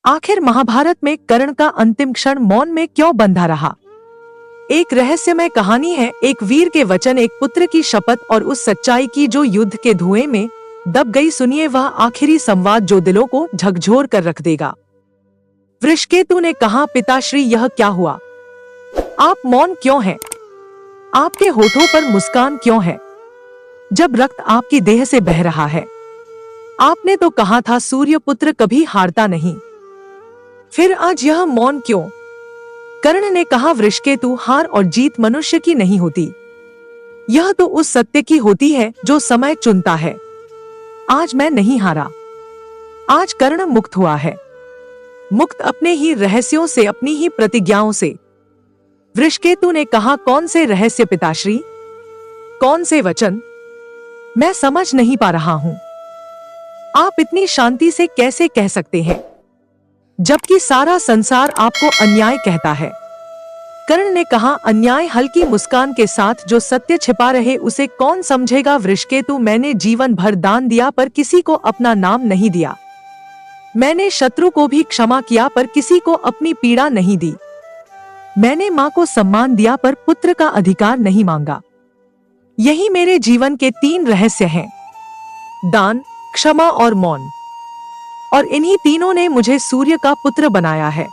आखिर महाभारत में कर्ण का अंतिम क्षण मौन में क्यों बंधा रहा? एक रहस्यमय कहानी है, एक वीर के वचन, एक पुत्र की शपथ और उस सच्चाई की जो युद्ध के धुएं में दब गई। सुनिए वह आखिरी संवाद जो दिलों को झकझोर कर रख देगा। वृषकेतु ने कहा, पिताश्री यह क्या हुआ? आप मौन क्यों हैं? आपके होठों पर मुस्कान क्यों है जब रक्त आपकी देह से बह रहा है? आपने तो कहा था सूर्य पुत्र कभी हारता नहीं, फिर आज यह मौन क्यों? कर्ण ने कहा, वृषकेतु, हार और जीत मनुष्य की नहीं होती, यह तो उस सत्य की होती है जो समय चुनता है। आज मैं नहीं हारा, आज कर्ण मुक्त हुआ है, मुक्त अपने ही रहस्यों से, अपनी ही प्रतिज्ञाओं से। वृषकेतु ने कहा, कौन से रहस्य पिताश्री, कौन से वचन? मैं समझ नहीं पा रहा हूं। आप इतनी शांति से कैसे कह सकते हैं जबकि सारा संसार आपको अन्याय कहता है? कर्ण ने कहा, अन्याय? हल्की मुस्कान के साथ, जो सत्य छिपा रहे उसे कौन समझेगा? वृषकेतु, मैंने जीवन भर दान दिया पर किसी को अपना नाम नहीं दिया। मैंने शत्रु को भी क्षमा किया पर किसी को अपनी पीड़ा नहीं दी। मैंने मां को सम्मान दिया पर पुत्र का अधिकार नहीं मांगा। यही मेरे जीवन के 3 रहस्य हैं, दान, क्षमा और मौन, और इन्हीं तीनों ने मुझे सूर्य का पुत्र बनाया है।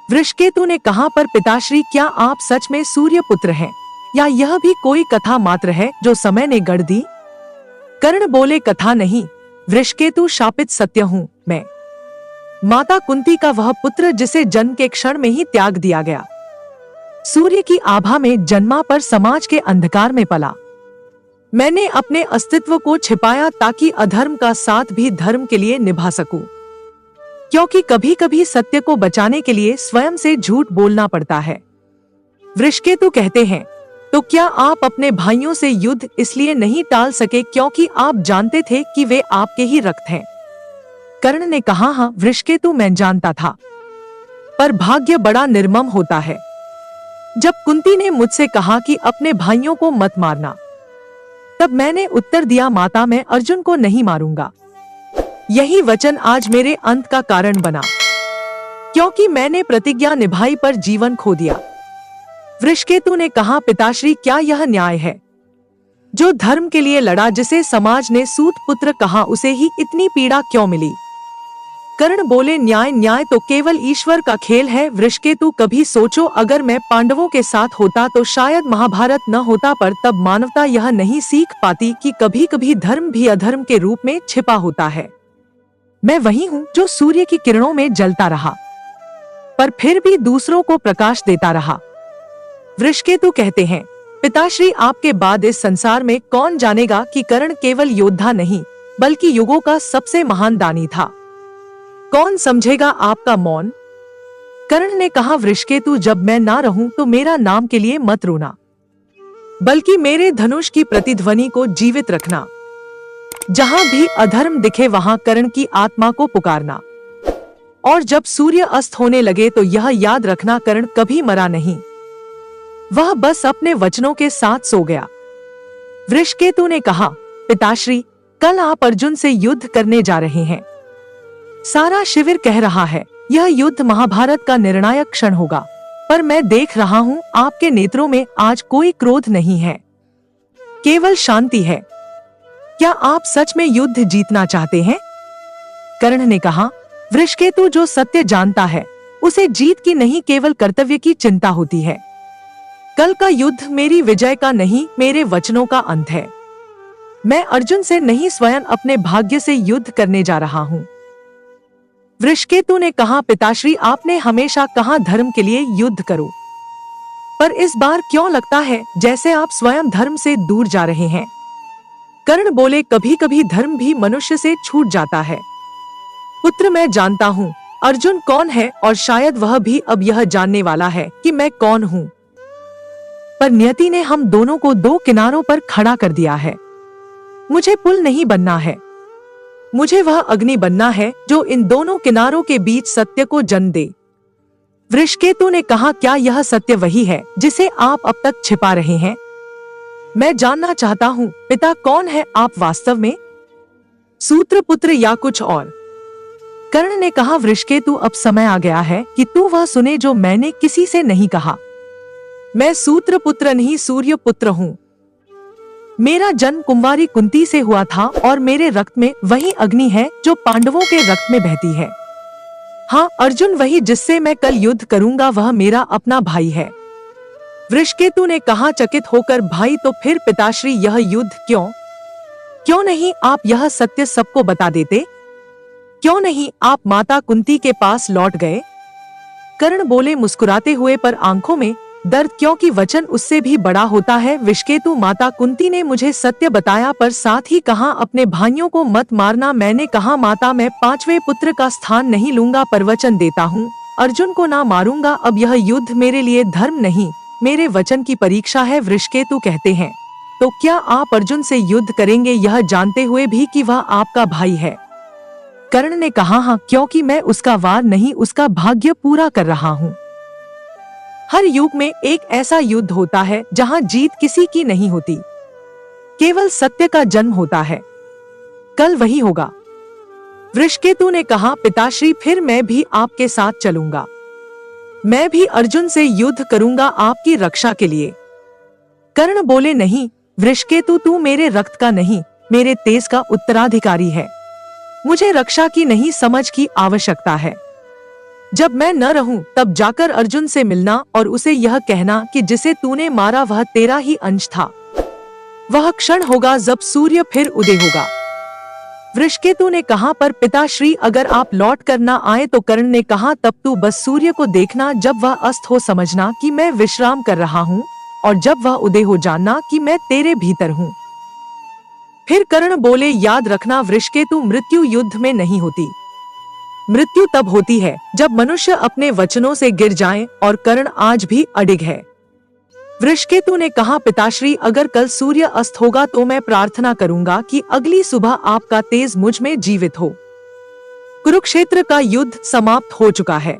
वृषकेतु ने कहा, पर पिताश्री क्या आप सच में सूर्य पुत्र हैं या यह भी कोई कथा मात्र है जो समय ने गढ़ दी? कर्ण बोले, कथा नहीं वृषकेतु, शापित सत्य हूं मैं, माता कुंती का वह पुत्र जिसे जन्म के क्षण में ही त्याग दिया गया। सूर्य की आभा में जन्मा पर समाज के अंधकार में पला। मैंने अपने अस्तित्व को छिपाया ताकि अधर्म का साथ भी धर्म के लिए निभा सकूं, क्योंकि कभी कभी सत्य को बचाने के लिए स्वयं से झूठ बोलना पड़ता है। वृषकेतु कहते हैं, तो क्या आप अपने भाइयों से युद्ध इसलिए नहीं टाल सके क्योंकि आप जानते थे कि वे आपके ही रक्त हैं? कर्ण ने कहा, हाँ वृषकेतु, मैं जानता था, पर भाग्य बड़ा निर्मम होता है। जब कुंती ने मुझसे कहा कि अपने भाइयों को मत मारना, तब मैंने उत्तर दिया, माता, मैं अर्जुन को नहीं मारूंगा। यही वचन आज मेरे अंत का कारण बना, क्योंकि मैंने प्रतिज्ञा निभाई पर जीवन खो दिया। वृषकेतु ने कहा, पिताश्री क्या यह न्याय है? जो धर्म के लिए लड़ा, जिसे समाज ने सूत पुत्र कहा, उसे ही इतनी पीड़ा क्यों मिली? कर्ण बोले, न्याय? न्याय तो केवल ईश्वर का खेल है। वृषकेतु, कभी सोचो, अगर मैं पांडवों के साथ होता तो शायद महाभारत न होता, पर तब मानवता यह नहीं सीख पाती कि कभी कभी धर्म भी अधर्म के रूप में छिपा होता है। मैं वही हूँ जो सूर्य की किरणों में जलता रहा, पर फिर भी दूसरों को प्रकाश देता रहा। वृषकेतु कहते हैं, पिताश्री, आपके बाद इस संसार में कौन जानेगा कि कर्ण केवल योद्धा नहीं बल्कि युगों का सबसे महान दानी था? कौन समझेगा आपका मौन? कर्ण ने कहा, वृषकेतु, जब मैं ना रहूं तो मेरा नाम के लिए मत रोना, बल्कि मेरे धनुष की प्रतिध्वनि को जीवित रखना। जहां भी अधर्म दिखे वहां कर्ण की आत्मा को पुकारना, और जब सूर्य अस्त होने लगे तो यह याद रखना, कर्ण कभी मरा नहीं, वह बस अपने वचनों के साथ सो गया। वृषकेतु ने कहा, पिताश्री, कल आप अर्जुन से युद्ध करने जा रहे हैं। सारा शिविर कह रहा है यह युद्ध महाभारत का निर्णायक क्षण होगा, पर मैं देख रहा हूँ आपके नेत्रों में आज कोई क्रोध नहीं है, केवल शांति है। क्या आप सच में युद्ध जीतना चाहते हैं? कर्ण ने कहा, वृषकेतु, जो सत्य जानता है उसे जीत की नहीं, केवल कर्तव्य की चिंता होती है। कल का युद्ध मेरी विजय का नहीं, मेरे वचनों का अंत है। मैं अर्जुन से नहीं, स्वयं अपने भाग्य से युद्ध करने जा रहा हूँ। वृषकेतु ने कहा, पिताश्री, आपने हमेशा कहा धर्म के लिए युद्ध करो, पर इस बार क्यों लगता है जैसे आप स्वयं धर्म से दूर जा रहे हैं? कर्ण बोले, कभी कभी धर्म भी मनुष्य से छूट जाता है। पुत्र, मैं जानता हूँ अर्जुन कौन है और शायद वह भी अब यह जानने वाला है कि मैं कौन हूँ, पर नियति ने हम दोनों को 2 किनारों पर खड़ा कर दिया है। मुझे पुल नहीं बनना है, मुझे वह अग्नि बनना है जो इन दोनों किनारों के बीच सत्य को जन्म दे। वृषकेतु ने कहा, क्या यह सत्य वही है जिसे आप अब तक छिपा रहे हैं? मैं जानना चाहता हूँ, पिता, कौन है आप वास्तव में, सूत्रपुत्र या कुछ और? कर्ण ने कहा, वृषकेतु, अब समय आ गया है कि तू वह सुने जो मैंने किसी से नहीं कहा। मैं सूत्र पुत्र नहीं, सूर्य पुत्र हूँ। मेरा जन्म कुंवारी कुंती से हुआ था और मेरे रक्त में वही अग्नि है जो पांडवों के रक्त में बहती है। हाँ अर्जुन, वही जिससे मैं कल युद्ध करूंगा वह मेरा अपना भाई है। वृषकेतु ने कहा चकित होकर, भाई तो फिर पिताश्री यह युद्ध क्यों नहीं आप यह सत्य सबको बता देते? क्यों नहीं आप माता कुंती के पास लौट गए? कर्ण बोले मुस्कुराते हुए पर आंखों में दर्द, क्योंकि वचन उससे भी बड़ा होता है। वृषकेतु, माता कुंती ने मुझे सत्य बताया पर साथ ही कहा अपने भाइयों को मत मारना। मैंने कहा माता, मैं 5वें पुत्र का स्थान नहीं लूंगा पर वचन देता हूँ अर्जुन को ना मारूंगा। अब यह युद्ध मेरे लिए धर्म नहीं, मेरे वचन की परीक्षा है। वृषकेतु कहते हैं, तो क्या आप अर्जुन से युद्ध करेंगे, यह जानते हुए भी कि वह आपका भाई है? कर्ण ने कहा, हाँ, क्योंकि मैं उसका वार नहीं उसका भाग्य पूरा कर रहा हूँ। हर युग में एक ऐसा युद्ध होता है जहाँ जीत किसी की नहीं होती, केवल सत्य का जन्म होता है। कल वही होगा। वृषकेतु ने कहा, पिताश्री, फिर मैं भी आपके साथ चलूंगा। मैं भी अर्जुन से युद्ध करूंगा आपकी रक्षा के लिए। कर्ण बोले, नहीं वृषकेतु, तू मेरे रक्त का नहीं, मेरे तेज का उत्तराधिकारी है। मुझे रक्षा की नहीं, समझ की आवश्यकता है। जब मैं न रहूं तब जाकर अर्जुन से मिलना और उसे यह कहना कि जिसे तूने मारा वह तेरा ही अंश था। वह क्षण होगा जब सूर्य फिर उदय होगा। वृषकेतु ने कहा, पर पिताश्री अगर आप लौट कर न आए तो? कर्ण ने कहा, तब तू बस सूर्य को देखना, जब वह अस्त हो समझना कि मैं विश्राम कर रहा हूँ और जब वह उदय हो जानना कि मैं तेरे भीतर हूँ। फिर कर्ण बोले, याद रखना वृषकेतु, मृत्यु युद्ध में नहीं होती। मृत्यु तब होती है जब मनुष्य अपने वचनों से गिर जाए और कर्ण आज भी अडिग है। वृषकेतु ने कहा, पिताश्री अगर कल सूर्य अस्त होगा तो मैं प्रार्थना करूंगा कि अगली सुबह आपका तेज मुझ में जीवित हो। कुरुक्षेत्र का युद्ध समाप्त हो चुका है।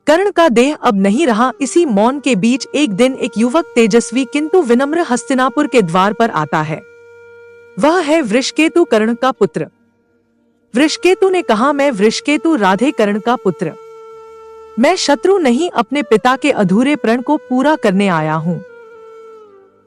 कर्ण का देह अब नहीं रहा। इसी मौन के बीच एक दिन एक युवक तेजस्वी किंतु विनम्र हस्तिनापुर के द्वार पर आता है। वह है वृषकेतु, कर्ण का पुत्र। वृषकेतु ने कहा, मैं वृषकेतु, राधे, कर्ण का पुत्र। मैं शत्रु नहीं, अपने पिता के अधूरे प्रण को पूरा करने आया हूँ।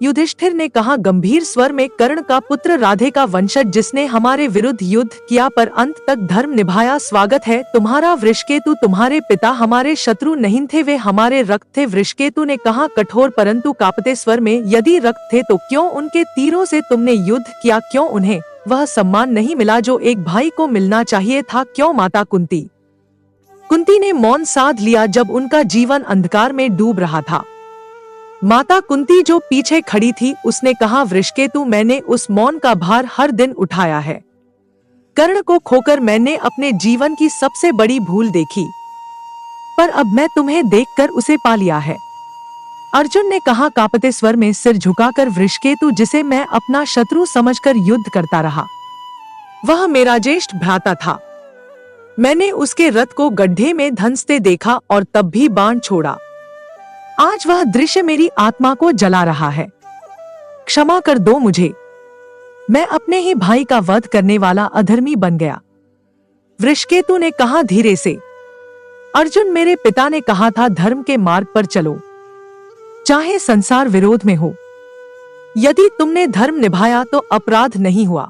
युधिष्ठिर ने कहा गंभीर स्वर में, कर्ण का पुत्र, राधे का वंशज, जिसने हमारे विरुद्ध युद्ध किया पर अंत तक धर्म निभाया, स्वागत है तुम्हारा। वृषकेतु, तुम्हारे पिता हमारे शत्रु नहीं थे, वे हमारे रक्त थे। वृषकेतु ने कहा कठोर परंतु कांपते स्वर में, यदि रक्त थे तो क्यों उनके तीरों से तुमने युद्ध किया? क्यों उन्हें वह सम्मान नहीं मिला जो एक भाई को मिलना चाहिए था? क्यों माता कुंती ने मौन साध लिया जब उनका जीवन अंधकार में डूब रहा था। माता कुंती जो पीछे खड़ी थी उसने कहा, वृषकेतु, मैंने उस मौन का भार हर दिन उठाया है। कर्ण को खोकर मैंने अपने जीवन की सबसे बड़ी भूल देखी, पर अब मैं तुम्हें देखकर उसे पा लिया है। अर्जुन ने कहा कांपते स्वर में, सिर झुकाकर, वृषकेतु, जिसे मैं अपना शत्रु समझकर युद्ध करता रहा, वह मेरा ज्येष्ठ भ्राता था। मैंने उसके रथ को गड्ढे में धंसते देखा और तब भी बाण छोड़ा। आज वह दृश्य मेरी आत्मा को जला रहा है। क्षमा कर दो मुझे, मैं अपने ही भाई का वध करने वाला अधर्मी बन गया। वृषकेतु ने कहा धीरे से, अर्जुन, मेरे पिता ने कहा था धर्म के मार्ग पर चलो, चाहे संसार विरोध में हो। यदि तुमने धर्म निभाया तो अपराध नहीं हुआ,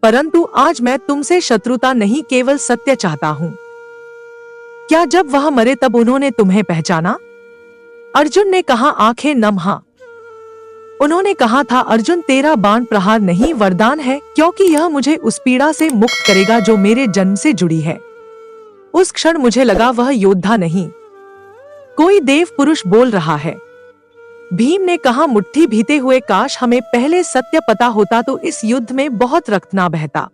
परंतु आज मैं तुमसे शत्रुता नहीं, केवल सत्य चाहता हूं। क्या जब वह मरे तब उन्होंने तुम्हें पहचाना? अर्जुन ने कहा आंखें नम। हाँ, उन्होंने कहा था, अर्जुन, तेरा बाण प्रहार नहीं वरदान है, क्योंकि यह मुझे उस पीड़ा से मुक्त करेगा जो मेरे जन्म से जुड़ी है। उस क्षण मुझे लगा वह योद्धा नहीं, कोई देव पुरुष बोल रहा है। भीम ने कहा, मुट्ठी भीते हुए, काश हमें पहले सत्य पता होता तो इस युद्ध में बहुत रक्त ना बहता।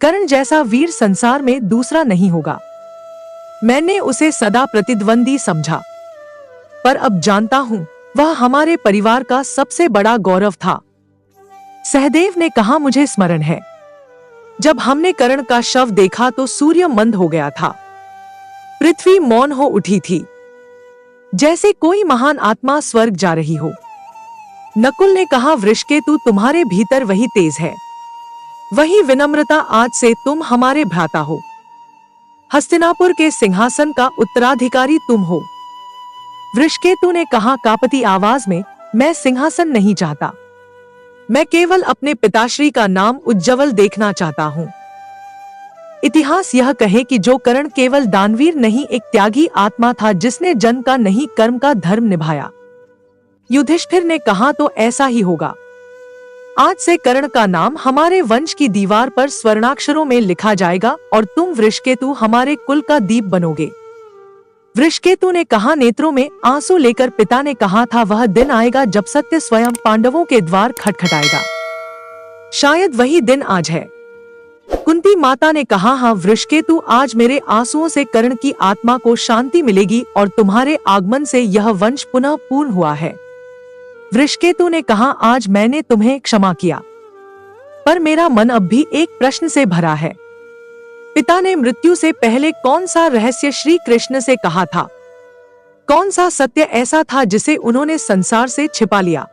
कर्ण जैसा वीर संसार में दूसरा नहीं होगा। मैंने उसे सदा प्रतिद्वंदी समझा, पर अब जानता हूँ वह हमारे परिवार का सबसे बड़ा गौरव था। सहदेव ने कहा, मुझे स्मरण है, जब हमने कर्ण का शव देखा तो सूर्य मंद हो गया था, पृथ्वी मौन हो उठी थी, जैसे कोई महान आत्मा स्वर्ग जा रही हो। नकुल ने कहा, वृषकेतु, तुम्हारे भीतर वही तेज है, वही विनम्रता, आज से तुम हमारे भ्राता हो। हस्तिनापुर के सिंहासन का उत्तराधिकारी तुम हो। वृषकेतु ने कहा कांपती आवाज में, मैं सिंहासन नहीं चाहता, मैं केवल अपने पिताश्री का नाम उज्जवल देखना चाहता हूँ। इतिहास यह कहे कि जो कर्ण केवल दानवीर नहीं, एक त्यागी आत्मा था जिसने जन का नहीं कर्म का धर्म निभाया। युधिष्ठिर ने कहा तो ऐसा ही होगा। आज से कर्ण का नाम हमारे वंश की दीवार पर स्वर्णाक्षरों में लिखा जाएगा और तुम वृषकेतु हमारे कुल का दीप बनोगे। वृषकेतु ने कहा, नेत्रों में आंसू लेकर पिता ने कहा था, वह दिन आएगा जब सत्य स्वयं पांडवों के द्वार खटखटाएगा। शायद वही दिन आज है। कुंती माता ने कहा, हाँ वृषकेतु, आज मेरे आंसुओं से कर्ण की आत्मा को शांति मिलेगी और तुम्हारे आगमन से यह वंश पुनः पूर्ण हुआ है। वृषकेतु ने कहा, आज मैंने तुम्हें क्षमा किया, पर मेरा मन अब भी एक प्रश्न से भरा है। पिता ने मृत्यु से पहले कौन सा रहस्य श्री कृष्ण से कहा था? कौन सा सत्य ऐसा था जिसे उन्होंने संसार से छिपा लिया?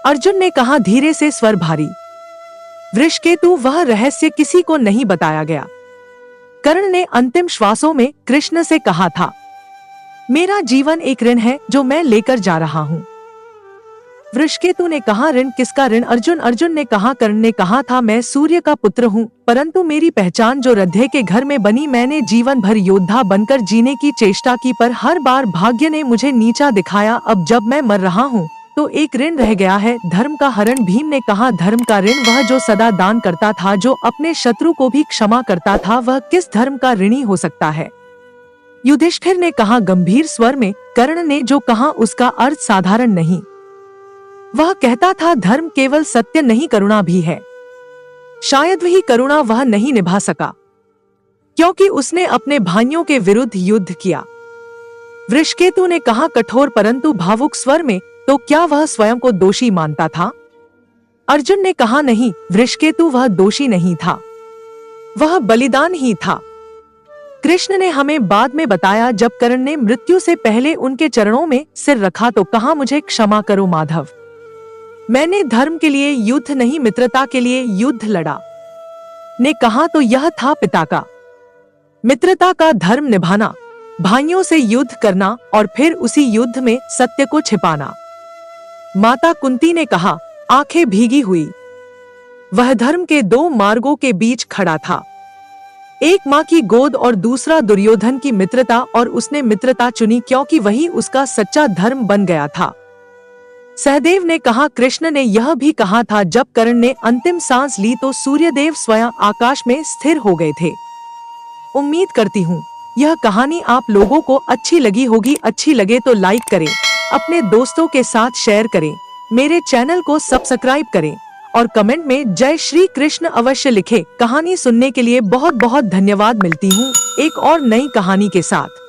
अर्जुन ने कहा धीरे से, स्वर भारी। वृषकेतु, वह रहस्य किसी को नहीं बताया गया। कर्ण ने अंतिम श्वासों में कृष्ण से कहा था, मेरा जीवन एक ऋण है जो मैं लेकर जा रहा हूँ। वृषकेतु ने कहा, ऋण किसका ऋण? अर्जुन ने कहा, कर्ण ने कहा था, मैं सूर्य का पुत्र हूँ, परंतु मेरी पहचान जो रध्य के घर में बनी, मैंने जीवन भर योद्धा बनकर जीने की चेष्टा की, पर हर बार भाग्य ने मुझे नीचा दिखाया। अब जब मैं मर रहा हूँ तो एक ऋण रह गया है, धर्म का हरण। भीम ने कहा, धर्म का ऋण? वह जो सदा दान करता था, जो अपने शत्रु को भी क्षमा करता था, वह किस धर्म का ऋणी हो सकता है? युधिष्ठिर ने कहा गंभीर स्वर में। कर्ण ने जो कहा उसका अर्थ साधारण नहीं। वह कहता था, धर्म केवल सत्य नहीं, करुणा भी है। शायद वही करुणा वह नहीं निभा सका, क्योंकि उसने अपने भाइयों के विरुद्ध युद्ध किया। वृषकेतु ने कहा कठोर परंतु भावुक स्वर में, तो क्या वह स्वयं को दोषी मानता था? अर्जुन ने कहा, नहीं वृषकेतु, वह दोषी नहीं था, वह बलिदान ही था। कृष्ण ने हमें बाद में बताया, जब कर्ण ने मृत्यु से पहले उनके चरणों में सिर रखा तो कहा, मुझे क्षमा करो माधव, मैंने धर्म के लिए युद्ध नहीं, मित्रता के लिए युद्ध लड़ा। ने कहा तो यह था पिता का, मित्रता का धर्म निभाना, भाइयों से युद्ध करना और फिर उसी युद्ध में सत्य को छिपाना। माता कुंती ने कहा, आंखें भीगी हुई। वह धर्म के दो मार्गों के बीच खड़ा था, एक माँ की गोद और दूसरा दुर्योधन की मित्रता, और उसने मित्रता चुनी क्योंकि वही उसका सच्चा धर्म बन गया था। सहदेव ने कहा, कृष्ण ने यह भी कहा था, जब कर्ण ने अंतिम सांस ली तो सूर्यदेव स्वयं आकाश में स्थिर हो गए थे। उम्मीद करती हूँ यह कहानी आप लोगों को अच्छी लगी होगी। अच्छी लगे तो लाइक करें, अपने दोस्तों के साथ शेयर करें, मेरे चैनल को सब्सक्राइब करें और कमेंट में जय श्री कृष्ण अवश्य लिखें। कहानी सुनने के लिए बहुत बहुत धन्यवाद। मिलती हूँ एक और नई कहानी के साथ।